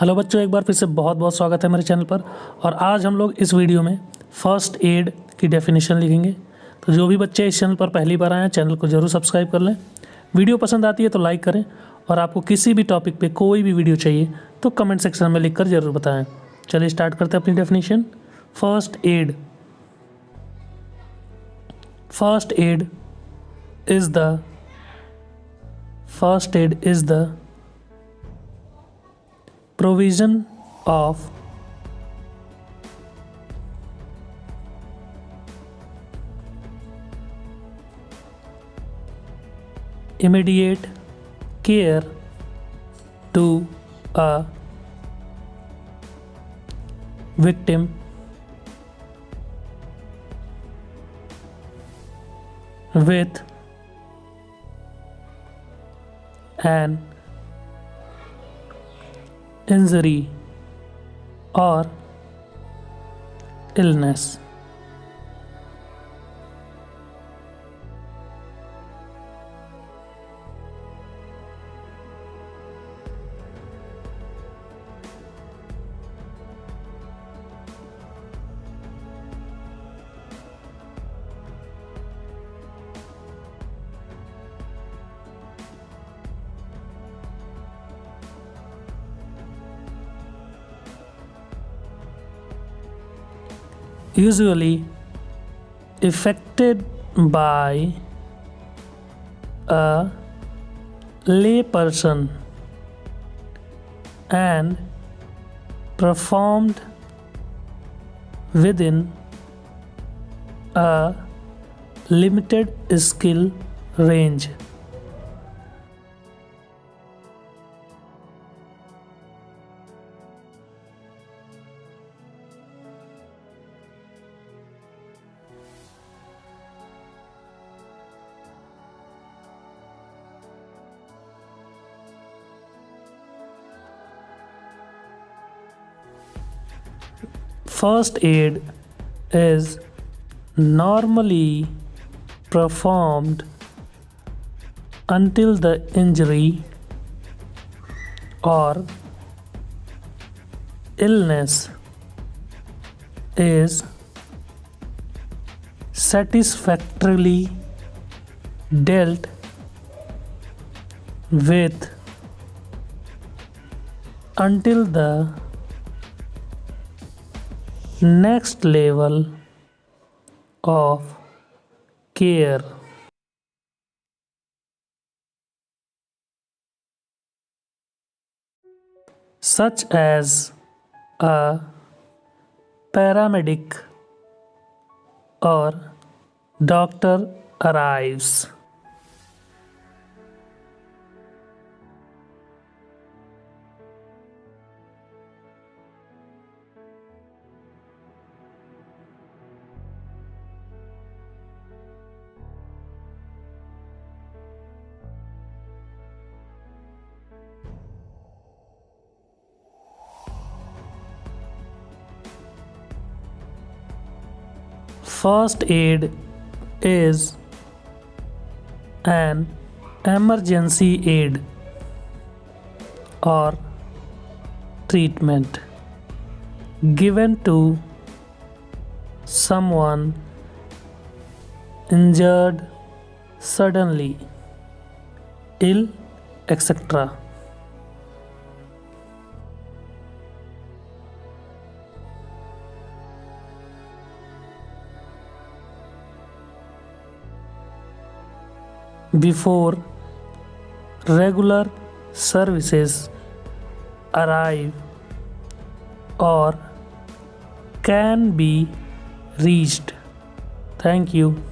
Hello बच्चों, एक बार फिर से बहुत बहुत स्वागत है मेरे चैनल पर। और आज हम लोग इस वीडियो में फ़र्स्ट एड की डेफिनेशन लिखेंगे। तो जो भी बच्चे इस चैनल पर पहली बार आए हैं, चैनल को ज़रूर सब्सक्राइब कर लें। वीडियो पसंद आती है तो लाइक करें, और आपको किसी भी टॉपिक पे कोई भी वीडियो चाहिए तो कमेंट सेक्शन में लिख कर ज़रूर बताएँ। चलिए स्टार्ट करते हैं अपनी definition. First aid is the provision of immediate care to a victim with an injury or illness. Usually effected by a layperson and performed within a limited skill range. First aid is normally performed until the injury or illness is satisfactorily dealt with, until the next level of care. Such as a paramedic or doctor arrives. First aid is an emergency aid or treatment given to someone injured suddenly, ill, etc. Before regular services arrive or can be reached. Thank you.